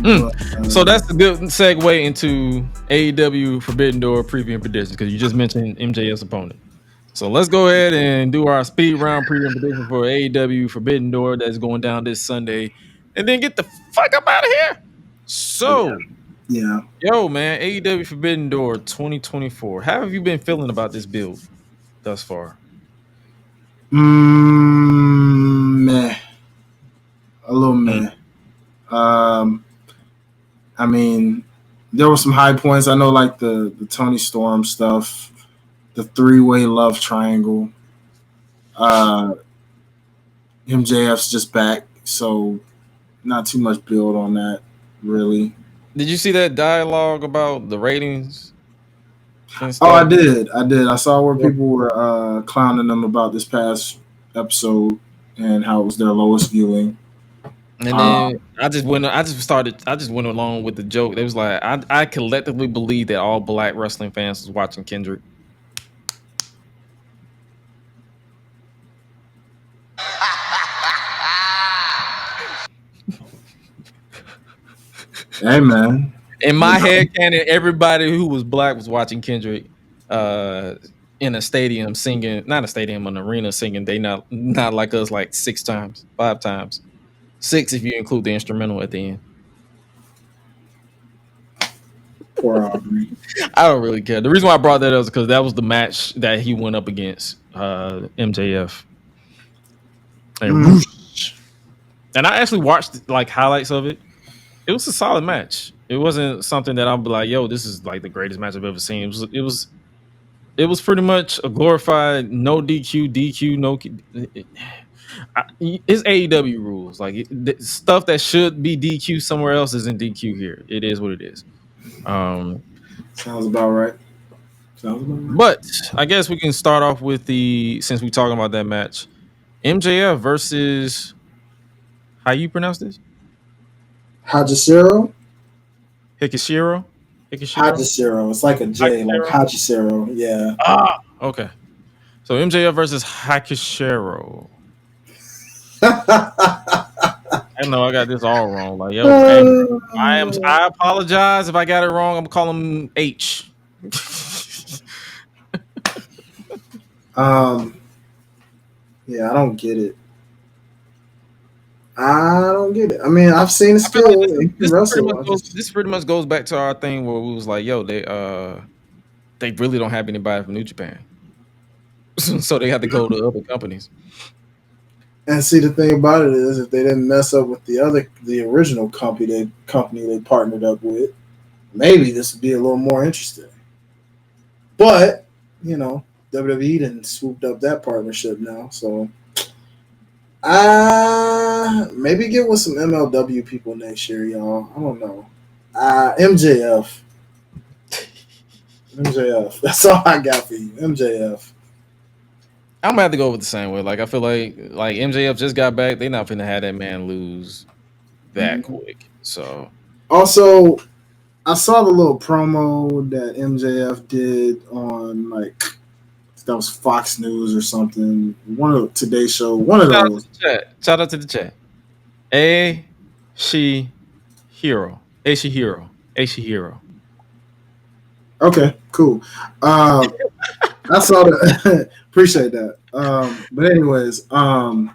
But, So that's a good segue into AEW Forbidden Door preview and predictions because you just mentioned MJF's opponent. So let's go ahead and do our speed round preview and prediction for AEW Forbidden Door that's going down this Sunday, and then get the fuck up out of here. So, yeah. yo, man, AEW Forbidden Door 2024. How have you been feeling about this build thus far? Meh. A little meh. I mean, there were some high points. I know, like the Tony Storm stuff, the 3-way love triangle. MJF's just back, so not too much build on that, really. Did you see that dialogue about the ratings? Oh, I did. I saw where people were clowning them about this past episode and how it was their lowest viewing. And then I just went along with the joke. It was like I collectively believe that all black wrestling fans was watching Kendrick. Hey, man. In my head canon, everybody who was black was watching Kendrick in a stadium singing, not a stadium, an arena singing They Not Like Us like 5 times. 6 if you include the instrumental at the end. Poor Aubrey. I don't really care. The reason why I brought that up is because that was the match that he went up against MJF. And I actually watched like highlights of it. It was a solid match. It wasn't something that I'll be like, yo, this is like the greatest match I've ever seen. It was pretty much a glorified no DQ, no. It's AEW rules. Like stuff that should be DQ somewhere else isn't DQ here. It is what it is. Sounds about right. But I guess we can start off with since we're talking about that match, MJF versus, how you pronounce this? Hachishiro. Hikishiro. Hachishiro. It's like a J, like Hachishiro. Yeah. Okay. So MJF versus Hikishiro. I know I got this all wrong. Like, yo, I apologize if I got it wrong. I'm calling him H. Yeah, I don't get it. I mean, I've seen it still. This pretty much goes back to our thing where we was like, yo, they really don't have anybody from New Japan. So they have to go to other companies. And see, the thing about it is, if they didn't mess up with the original company they partnered up with, maybe this would be a little more interesting. But WWE didn't swooped up that partnership now, so maybe get with some MLW people next year, y'all. I don't know. MJF. That's all I got for you. MJF. I'm gonna have to go with the same way. Like, I feel like MJF just got back. They're not finna have that man lose that quick. So also, I saw the little promo that MJF did on that was Fox News or something. One of Today's Show. One of those. Shout out to the chat. Hero. Okay, cool. I saw that. Appreciate that. But anyways, I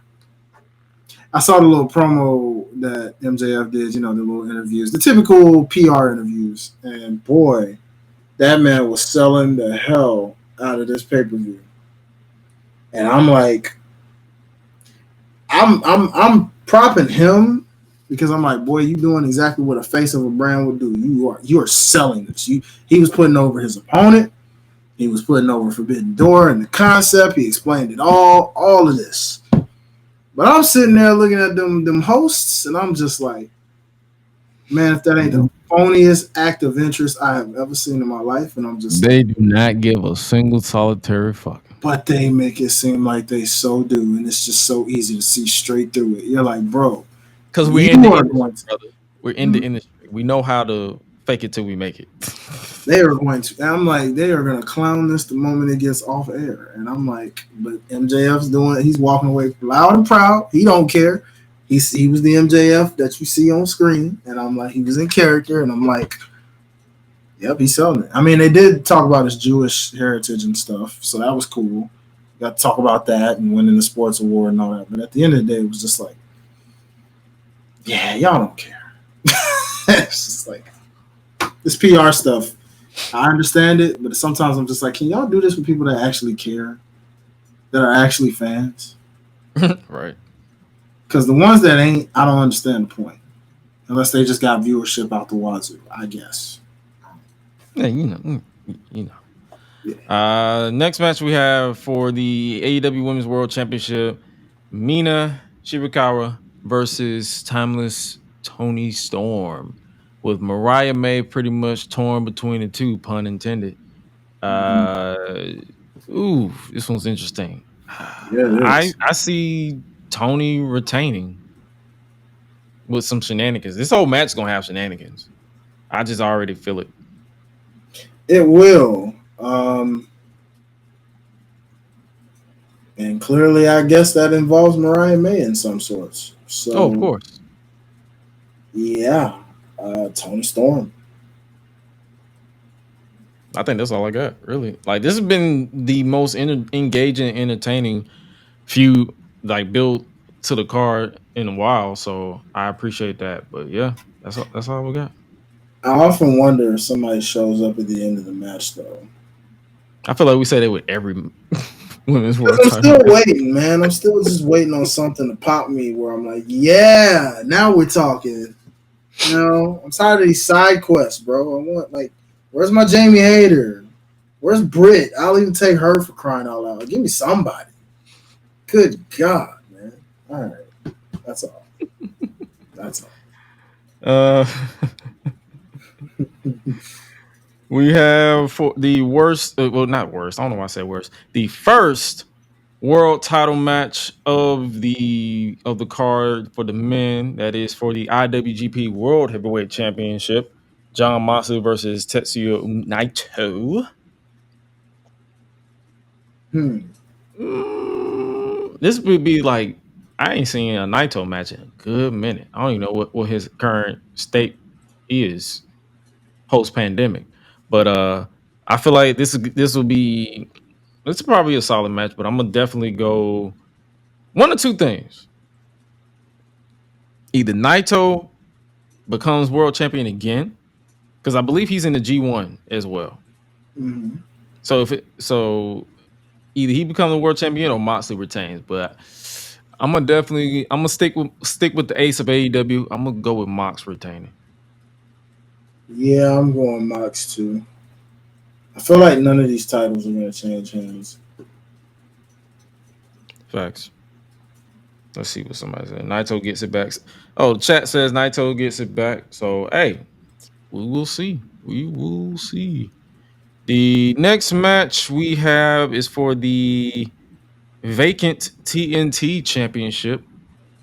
saw the little promo that MJF did, the little interviews, the typical PR interviews. And boy, that man was selling the hell out of this pay-per-view. And I'm like, I'm propping him because I'm like, boy, you doing exactly what a face of a brand would do. You are selling this. He was putting over his opponent. He was putting over Forbidden Door and the concept. He explained it all of this. But I'm sitting there looking at them hosts, and I'm just like, man, if that ain't the phoniest act of interest I have ever seen in my life, and I'm just they do not give a single solitary fuck. But they make it seem like they so do, and it's just so easy to see straight through it. You're like, bro, because we're in the industry, brother. We're in the industry. We know how to fake it till we make it. They are going to. I'm like, they are going to clown this the moment it gets off air. And I'm like, but MJF's he's walking away loud and proud. He don't care. He was the MJF that you see on screen, and I'm like, he was in character, and I'm like, yep, he's selling it. I mean, they did talk about his Jewish heritage and stuff, so that was cool. Got to talk about that and winning the sports award and all that. But at the end of the day, it was just like, yeah, y'all don't care. It's just like this PR stuff. I understand it, but sometimes I'm just like, can y'all do this with people that actually care, that are actually fans? Right. Because the ones that ain't, I don't understand the point. Unless they just got viewership out the wazoo, I guess. Yeah, you know. Yeah. Next match we have for the AEW Women's World Championship, Mina Shibakawa versus Timeless Tony Storm, with Mariah May pretty much torn between the two, pun intended. This one's interesting. Yeah, it is. I see Tony retaining with some shenanigans. This whole match is gonna have shenanigans. I just already feel it. It will. And clearly, I guess that involves Mariah May in some sorts. So, of course. Yeah. Tony Storm. I think that's all I got, really. Like, this has been the most engaging, entertaining feud, like, built to the card in a while. So I appreciate that. But yeah, that's all we got. I often wonder if somebody shows up at the end of the match, though. I feel like we say that with every women's world I'm title. still waiting, man. I'm still just waiting on something to pop me where I'm like, yeah, now we're talking. You know, I'm tired of these side quests, bro. I want, like, where's my Jamie Hayter? Where's Britt? I'll even take her for crying out loud. Give me somebody. Good God, man. All right. That's all. That's all. We have for the worst, well, not worst. I don't know why I said worst. The first world title match of the card for the men. That is for the IWGP World Heavyweight Championship. John Moxley versus Tetsuya Naito. This would be like, I ain't seen a Naito match in a good minute. I don't even know what his current state is post pandemic, but I feel like this will be, it's probably a solid match. But I'm gonna definitely go one or two things. Either Naito becomes world champion again, because I believe he's in the G1 as well. Mm-hmm. So either he becomes a world champion or Moxley retains. But I'm gonna stick with the ace of AEW. I'm gonna go with Mox retaining. Yeah, I'm going Mox too. I feel like none of these titles are going to change hands. Facts. Let's see what somebody said. Naito gets it back. Oh, the chat says Naito gets it back. So, hey, we will see. We will see. The next match we have is for the vacant TNT Championship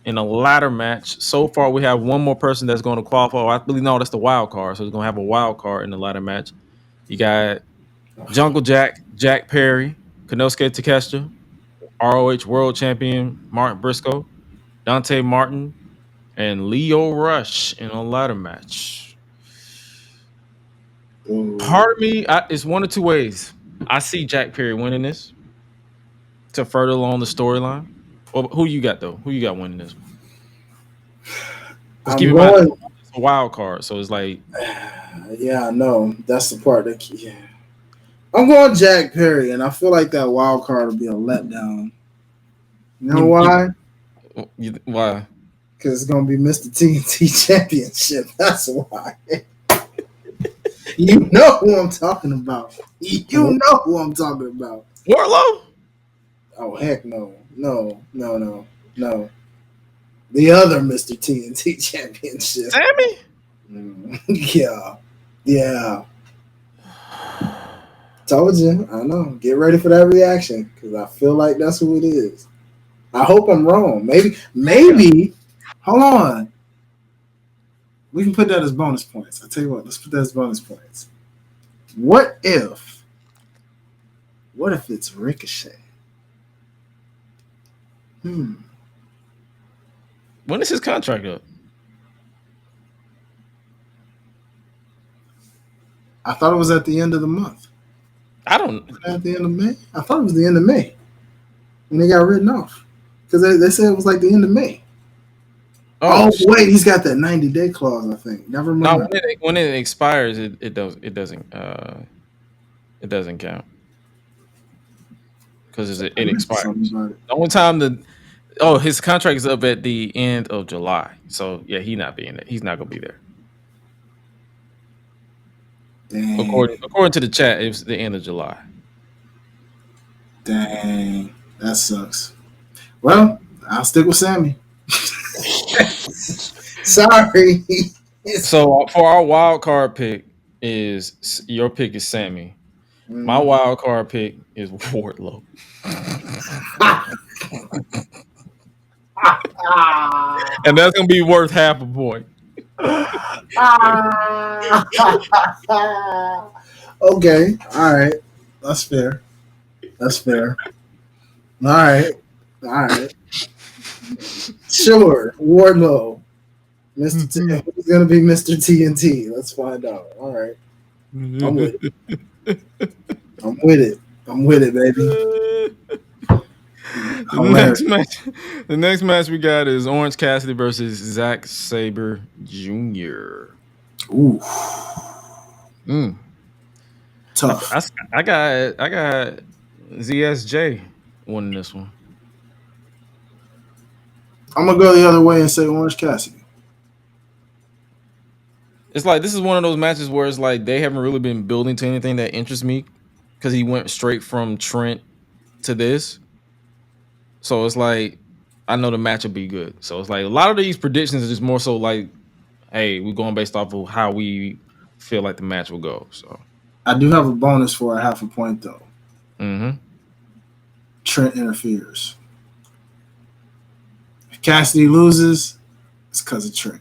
in a ladder match. So far, we have one more person that's going to qualify. I believe, no, that's the wild card. So, it's going to have a wild card in the ladder match. You got Jungle Jack, Jack Perry, Konosuke Takeshita, ROH World Champion Martin Briscoe, Dante Martin, and Leo Rush in a ladder match. Part of me, it's one of two ways. I see Jack Perry winning this to further along the storyline. Well, who you got though? Who you got winning this one? Just keep in mind, it's a wild card, so it's like, yeah, I know that's the part that. Yeah. I'm going Jack Perry, and I feel like that wild card will be a letdown. You know why? Why? Because it's going to be Mr. TNT Championship. That's why. You know who I'm talking about. You know who I'm talking about. Wardlow? Oh, heck no. No. The other Mr. TNT Championship. Sammy? Yeah. Told you. I know. Get ready for that reaction because I feel like that's who it is. I hope I'm wrong. Maybe. Hold on. We can put that as bonus points. I'll tell you what. Let's put that as bonus points. What if it's Ricochet? When is his contract up? I thought it was at the end of the month. I don't. At the end of May? I thought it was the end of May when they got written off. Because they said it was like the end of May. Oh wait, he's got that 90-day clause, I think. Never mind. No, when it expires, it doesn't count. Because it expires. The only time his contract is up at the end of July. So yeah, he's not gonna be there. Dang. According to the chat, it was the end of July. Dang, that sucks. Well, I'll stick with Sammy. Sorry. So for our wild card pick your pick is Sammy. My wild card pick is Wardlow. And that's gonna be worth half a point. Okay, all right, that's fair. All right. Sure, Wardlow, Mr. T. Who's gonna be Mr. TNT? Let's find out. All right, I'm with it. I'm with it, baby. The next match we got is Orange Cassidy versus Zack Sabre Jr. Ooh. Tough. I got ZSJ winning this one. I'm gonna go the other way and say Orange Cassidy. It's like this is one of those matches where it's like they haven't really been building to anything that interests me because he went straight from Trent to this. So it's like I know the match will be good. So it's like a lot of these predictions are just more so like, hey, we're going based off of how we feel like the match will go. So I do have a bonus for a half a point though. Mm-hmm. Trent interferes. If Cassidy loses, it's because of Trent.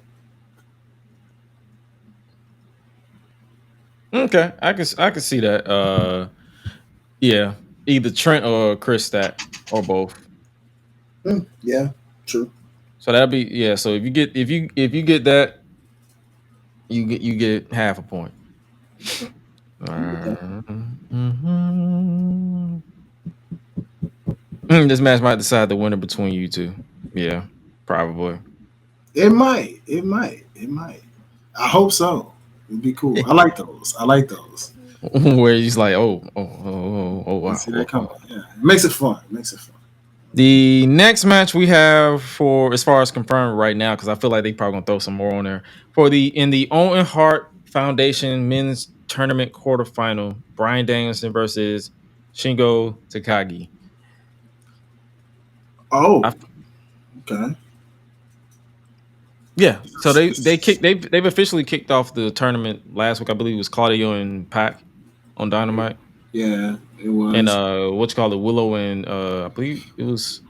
Okay, I can see that. Yeah, either Trent or Chris Stat or both. Yeah, true. So that'll be So if you get that, you get half a point. This match might decide the winner between you two. Yeah, probably. It might. I hope so. It'd be cool. I like those. Where he's like, oh, wow. Yeah, it makes it fun. The next match we have for, as far as confirmed right now, because I feel like they probably gonna throw some more on there for in the Owen Hart Foundation Men's Tournament quarterfinal, Bryan Danielson versus Shingo Takagi. Oh, okay. Yeah, so they've officially kicked off the tournament last week. I believe it was Claudio and Pac on Dynamite. Yeah, it was. And Willow and I believe it was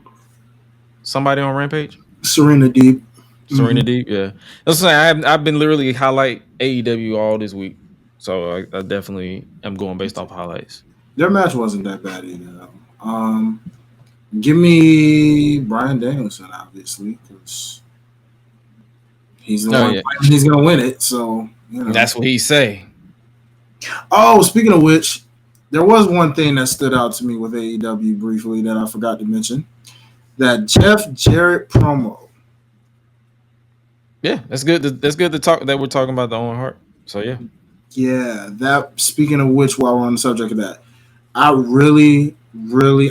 somebody on Rampage. Serena Deeb. Deeb, yeah. That's what I'm saying. I've been literally highlight AEW all this week, so I definitely am going based off highlights. Their match wasn't that bad either. Give me Bryan Danielson, obviously, because he's the one he's gonna win it. So that's what he say. Oh, speaking of which, there was one thing that stood out to me with AEW briefly that I forgot to mention. That Jeff Jarrett promo. Yeah, that's good. That's good to talk. That we're talking about the Owen Hart. So yeah. Yeah, that. Speaking of which, while we're on the subject of that, I really,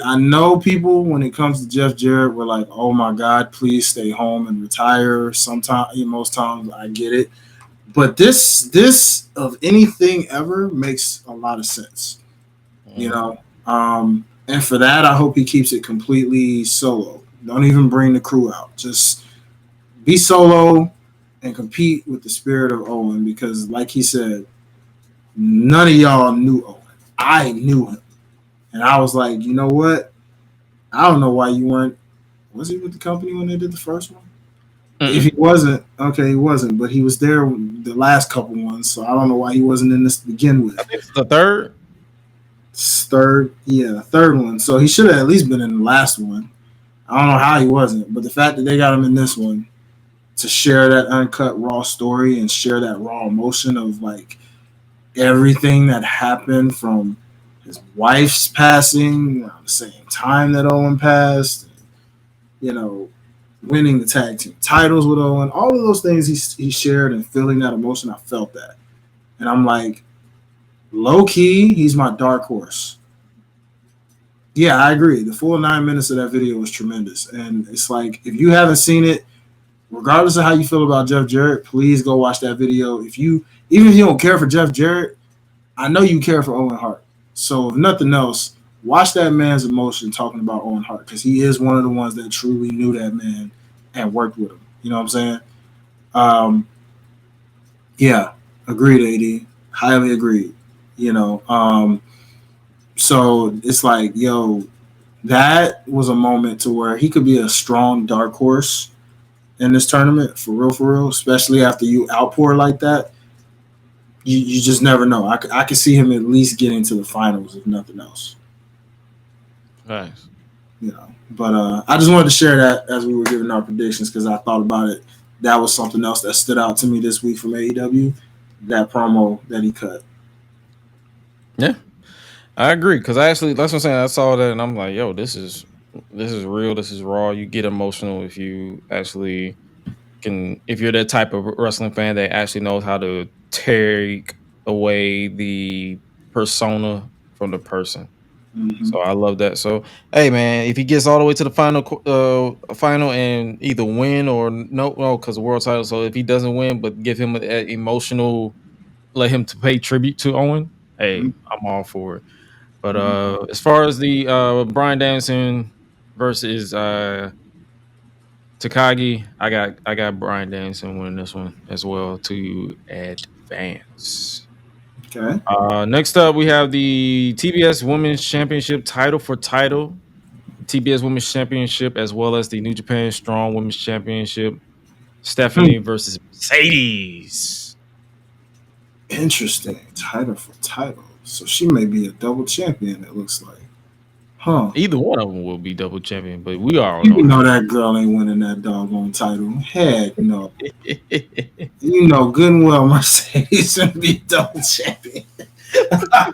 I know people when it comes to Jeff Jarrett were like, "Oh my God, please stay home and retire." Sometimes, most times, I get it, but this of anything ever makes a lot of sense. And for that, I hope he keeps it completely solo. Don't even bring the crew out. Just be solo and compete with the spirit of Owen, because like he said, none of y'all knew Owen. I knew him. And I was like, you know what? I don't know why you weren't. Was he with the company when they did the first one? Mm-hmm. If he wasn't, okay, he wasn't. But he was there the last couple ones, so I don't know why he wasn't in this to begin with. I think it's the third. Third one. So he should have at least been in the last one. I don't know how he wasn't, but the fact that they got him in this one, to share that uncut raw story and share that raw emotion of like everything that happened from his wife's passing around the same time that Owen passed, you know, winning the tag team titles with Owen, all of those things he shared and feeling that emotion, I felt that. And I'm like, low key, he's my dark horse. Yeah, I agree. The full 9 minutes of that video was tremendous. And it's like, if you haven't seen it, regardless of how you feel about Jeff Jarrett, please go watch that video. Even if you don't care for Jeff Jarrett, I know you care for Owen Hart. So if nothing else, watch that man's emotion talking about Owen Hart, because he is one of the ones that truly knew that man and worked with him. You know what I'm saying? Yeah, agreed, AD. Highly agreed. You know, so it's like, yo, that was a moment to where he could be a strong dark horse in this tournament, for real, especially after you outpour like that. You just never know. I could see him at least getting to the finals, if nothing else. Nice. You know, but I just wanted to share that as we were giving our predictions, because I thought about it. That was something else that stood out to me this week from AEW. That promo that he cut. Yeah, I agree, because that's what I'm saying. I saw that and I'm like, yo, this is real. This is raw. You get emotional if you actually if you're that type of wrestling fan that actually knows how to take away the persona from the person. Mm-hmm. So I love that. So hey, man, if he gets all the way to the final and either win or no, because the world title. So if he doesn't win, but give him an emotional, let him to pay tribute to Owen. Hey, I'm all for it. But as far as the Bryan Danielson versus Takagi, I got Bryan Danielson winning this one as well to advance. Okay. Next up, we have the TBS Women's Championship title for title, TBS Women's Championship, as well as the New Japan Strong Women's Championship. Stephanie versus Mercedes. Interesting. Title for title. So she may be a double champion, it looks like. Huh. Either one of them will be double champion, but we all You know that girl ain't winning that doggone title. Heck no. You know good and well Mercedes gonna be double champion. I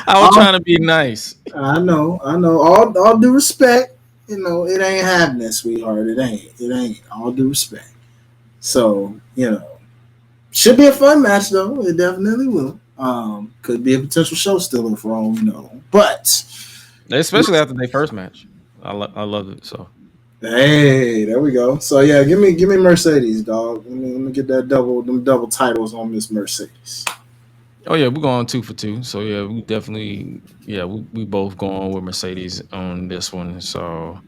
was trying to be nice. I know. All due respect, you know, it ain't happening, sweetheart. It ain't. All due respect. So, you know, should be a fun match though. It definitely will. Could be a potential show stealer for all we know. But especially after their first match. I love it. So hey, there we go. So yeah, give me Mercedes, dog. Let me get them double titles on Miss Mercedes. Oh yeah, we're going 2 for 2. So yeah, we definitely we both going with Mercedes on this one. So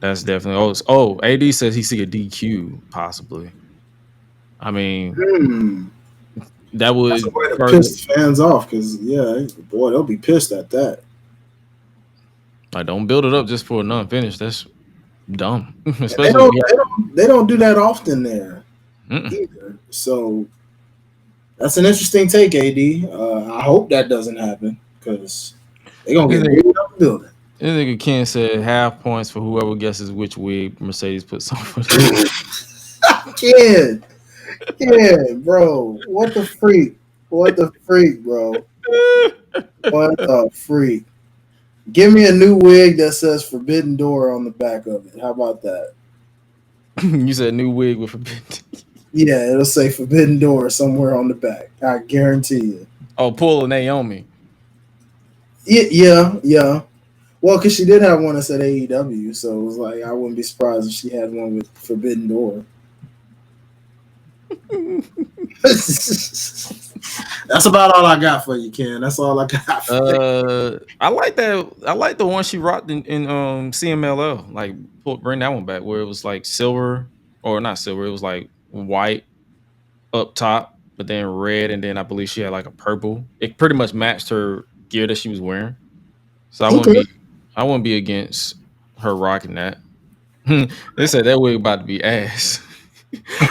that's definitely AD says he see a DQ possibly. I mean, that would That's a way to piss the fans off, because boy, they'll be pissed at that. Like, don't build it up just for a non-finish. That's dumb. Especially they don't do that often there either. So that's an interesting take, AD. I hope that doesn't happen, because they're gonna get booed up the building. This nigga Ken said half points for whoever guesses which wig Mercedes puts on for Ken, bro. What the freak, bro? What the freak? Give me a new wig that says Forbidden Door on the back of it. How about that? You said new wig with Forbidden. Yeah, it'll say Forbidden Door somewhere on the back. I guarantee you. Oh, pull a Naomi. Yeah. Well, because she did have one that said AEW, so it was like I wouldn't be surprised if she had one with Forbidden Door. That's about all I got for you, Ken. That's all I got. I like that. I like the one she rocked in CMLL. Like, bring that one back, where it was like silver, or not silver. It was like white up top, but then red, and then I believe she had like a purple. It pretty much matched her gear that she was wearing. So I wouldn't be against her rocking that. They said that wig about to be ass.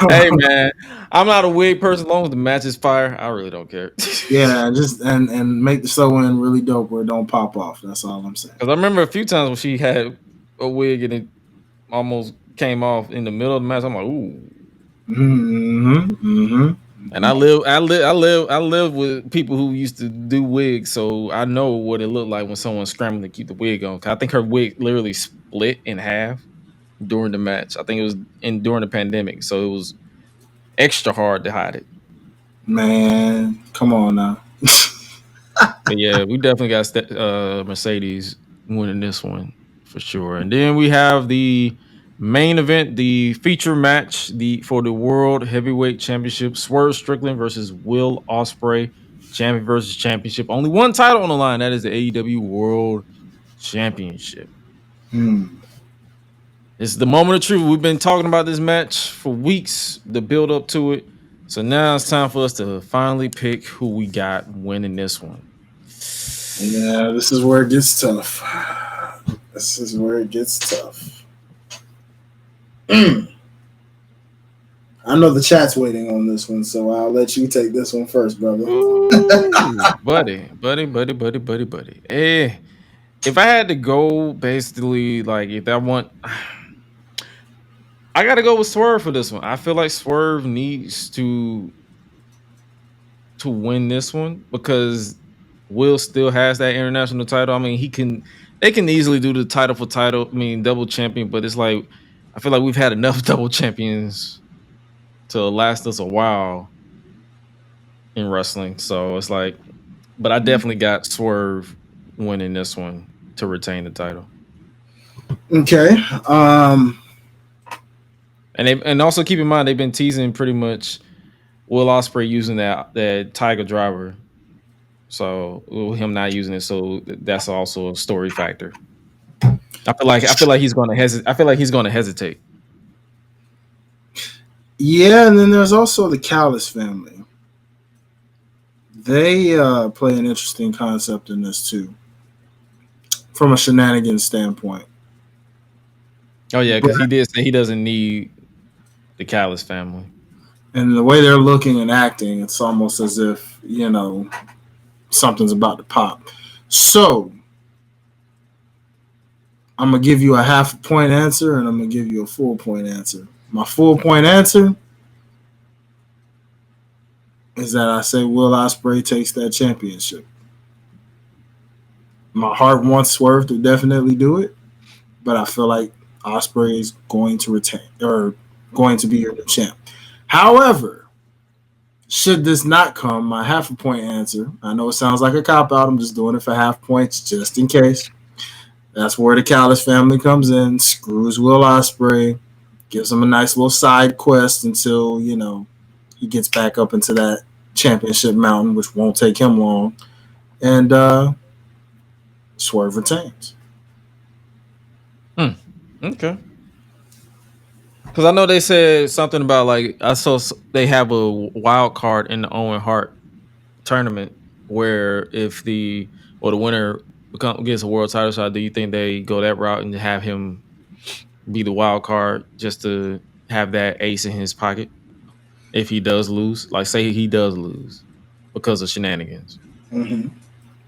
Hey man, I'm not a wig person. As long as the match is fire, I really don't care. Yeah, just and make the sew-in really dope where it don't pop off. That's all I'm saying. Because I remember a few times when she had a wig and it almost came off in the middle of the match. I'm like, ooh. And I live with people who used to do wigs, so I know what it looked like when someone's scrambling to keep the wig on. 'Cause I think her wig literally split in half during the match. I think it was during the pandemic, so it was extra hard to hide it. Man, come on now. But yeah, we definitely got Mercedes winning this one for sure. And then we have the main event, the feature match, for the World Heavyweight Championship: Swerve Strickland versus Will Ospreay, champion versus championship. Only one title on the line. That is the AEW World Championship. It's the moment of truth. We've been talking about this match for weeks, the build up to it. So now it's time for us to finally pick who we got winning this one. Yeah, this is where it gets tough. This is where it gets tough. I know the chat's waiting on this one, so I'll let you take this one first, brother. Ooh, buddy. If I had to go, basically, like if I want, I got to go with Swerve for this one. I feel like Swerve needs to win this one because Will still has that international title. I mean, they can easily do the title for title. I mean, double champion, but it's like I feel like we've had enough double champions to last us a while in wrestling. So it's like, but I definitely got Swerve winning this one to retain the title. Okay. And also keep in mind they've been teasing pretty much Will Ospreay using that Tiger driver. So him not using it, so that's also a story factor. I feel like he's gonna hesitate. I feel like he's gonna hesitate. Yeah, and then there's also the Callis family. They play an interesting concept in this too, from a shenanigans standpoint. Oh yeah, because he did say he doesn't need the Callis family. And the way they're looking and acting, it's almost as if, something's about to pop. So, I'm going to give you a half a point answer and I'm going to give you a full point answer. My full point answer is that I say Will Ospreay takes that championship. My heart wants Swerve to definitely do it, but I feel like Ospreay is going to retain or going to be your new champ. However, should this not come, my half a point answer, I know it sounds like a cop-out, I'm just doing it for half points just in case. That's where the Callis family comes in, screws Will Ospreay, gives him a nice little side quest until, he gets back up into that championship mountain, which won't take him long, and Swerve retains. Okay. Because I know they said something about I saw they have a wild card in the Owen Hart tournament where if the winner gets a world title shot, do you think they go that route and have him be the wild card just to have that ace in his pocket if he does lose? Like say he does lose because of shenanigans,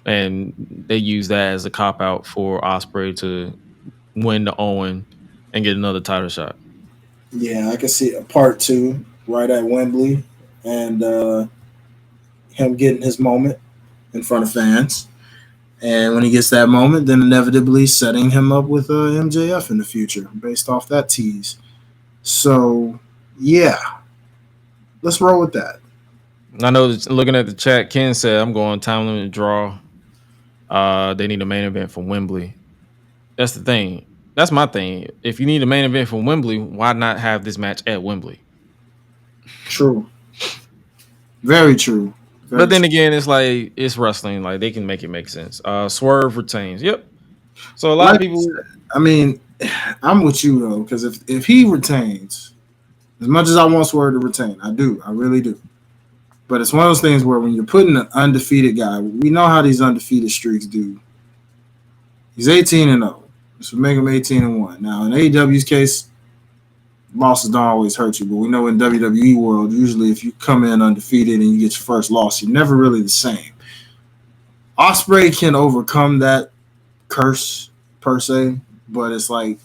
and they use that as a cop out for Ospreay to win the Owen and get another title shot. Yeah, I can see a part 2 right at Wembley and him getting his moment in front of fans. And when he gets that moment, then inevitably setting him up with MJF in the future based off that tease. So, yeah, let's roll with that. I know that looking at the chat, Ken said, I'm going time limit draw. They need a main event from Wembley. That's the thing. That's my thing. If you need a main event from Wembley, why not have this match at Wembley? True. Very true. But then again, it's like it's wrestling. Like they can make it make sense. Swerve retains. Yep. So a lot of people. I mean, I'm with you though, because if he retains, as much as I want Swerve to retain, I do. I really do. But it's one of those things where when you're putting an undefeated guy, we know how these undefeated streaks do. He's 18-0. This would make him 18-1. Now, in AEW's case, losses don't always hurt you, but we know in WWE world, usually if you come in undefeated and you get your first loss, you're never really the same. Ospreay can overcome that curse, per se, but it's like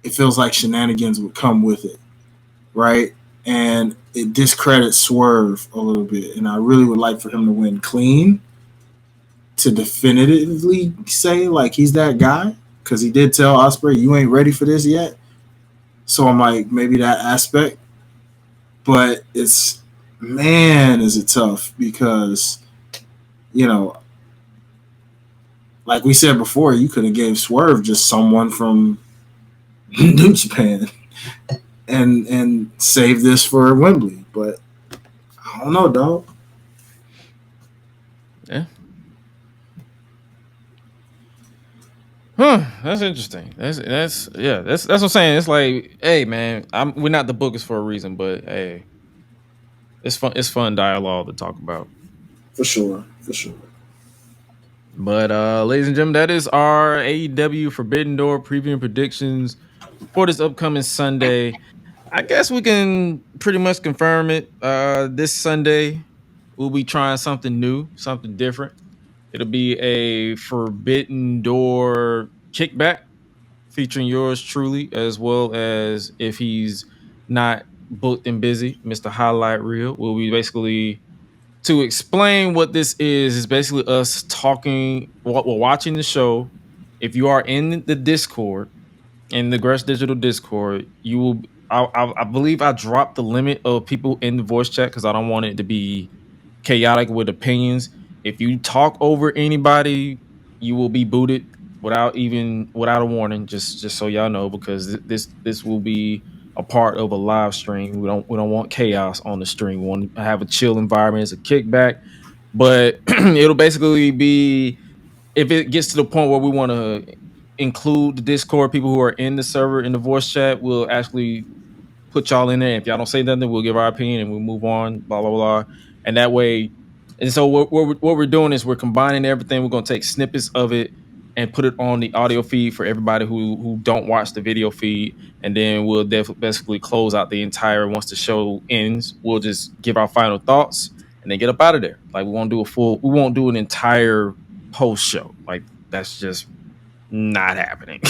it feels like shenanigans would come with it, right? and it discredits Swerve a little bit. And I really would like for him to win clean to definitively say like he's that guy, because he did tell Ospreay, you ain't ready for this yet. So I'm like, maybe that aspect. But it's, man, is it tough, because, you know, like we said before, you could have gave Swerve just someone from New Japan and save this for Wembley. But I don't know, dog. Yeah. That's interesting. That's what I'm saying. It's like, hey man, we're not the bookers for a reason, but hey, it's fun. It's fun dialogue to talk about. For sure. But ladies and gentlemen, that is our AEW Forbidden Door preview and predictions for this upcoming Sunday. I guess we can pretty much confirm it. This Sunday, we'll be trying something new, something different. It'll be a Forbidden Door kickback featuring yours truly, as well as, if he's not booked and busy, Mr. Hi-Lite Real. Will be basically, to explain what this is basically us talking, what we're watching the show. If you are in the Discord, in the Gresh Digital Discord, you will. I believe I dropped the limit of people in the voice chat because I don't want it to be chaotic with opinions. If you talk over anybody, you will be booted without a warning. Just so y'all know, because this will be a part of a live stream. We don't want chaos on the stream. We want to have a chill environment. It's a kickback, but it'll basically be, if it gets to the point where we want to include the Discord people who are in the server in the voice chat, we'll actually put y'all in there. If y'all don't say nothing, we'll give our opinion and we'll move on. Blah blah blah, and that way. And so what we're doing is we're combining everything. We're going to take snippets of it and put it on the audio feed for everybody who don't watch the video feed. And then we'll basically close out the entire, once the show ends, we'll just give our final thoughts and then get up out of there. Like we won't do an entire post show. Like that's just not happening.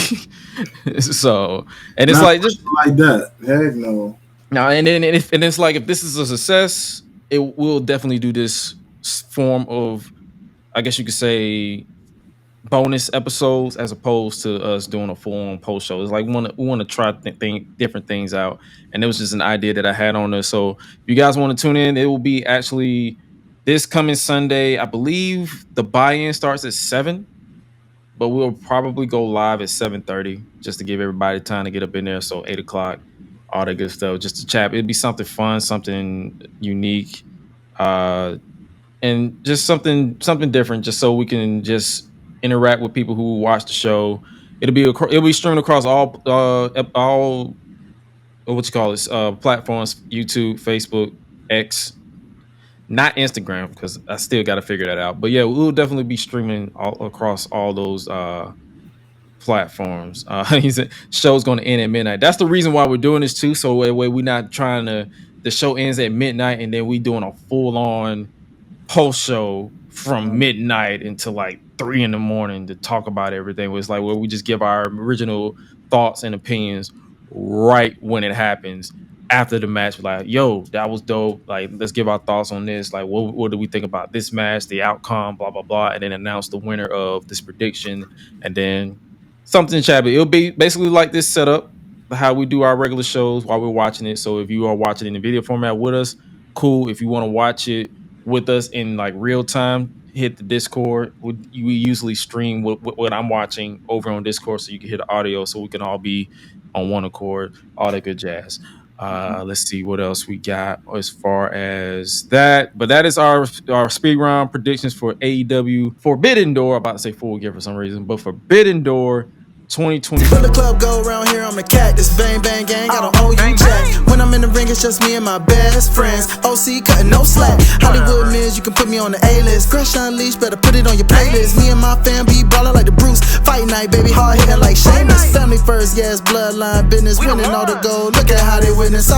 So, and it's not like just like that. Heck no. Now, and it's like, if this is a success, it will definitely do this form of, I guess you could say, bonus episodes as opposed to us doing a full-on post show. It's like we want to try different things out, and it was just an idea that I had on this. So if you guys want to tune in, it will be actually this coming Sunday. I believe the buy-in starts at 7, but we'll probably go live at 7:30 just to give everybody time to get up in there. So 8 o'clock, all that good stuff, just to chat. It'd be something fun, something unique, and just something different, just so we can just interact with people who watch the show. It'll be streamed across all platforms: YouTube, Facebook, X, not Instagram, because I still got to figure that out. But yeah, we'll definitely be streaming across all those platforms. He said show's going to end at midnight. That's the reason why we're doing this too. So we're not trying to. The show ends at midnight, and then we doing a full on post show from midnight until like 3 a.m. to talk about everything. It's like where we just give our original thoughts and opinions right when it happens after the match. Like, yo, that was dope. Like, let's give our thoughts on this. Like, what do we think about this match, the outcome, blah blah blah, and then announce the winner of this prediction, and then something chatty. It'll be basically like this setup, how we do our regular shows while we're watching it. So if you are watching in the video format with us, cool. If you want to watch it with us in like real time, hit the Discord. We usually stream what I'm watching over on Discord, so you can hear the audio, so we can all be on one accord, all that good jazz. Let's see what else we got as far as that. But that is our speed round predictions for AEW Forbidden Door. I'm about to say Full Gear for some reason, but Forbidden Door 2020. When the club go around here, I'm a cat. This bang bang gang, I don't owe you jack. When I'm in the ring, it's just me and my best friends. OC cutting no slack. Hollywood Miz, you can put me on the A-list. Gresh Unleashed, better put it on your playlist. Me and my fam be ballin' like the Bruce. Fight night, baby, hard hitting like Sheamus. Family first, yes, bloodline business. Winning all the gold. Look at how they witness.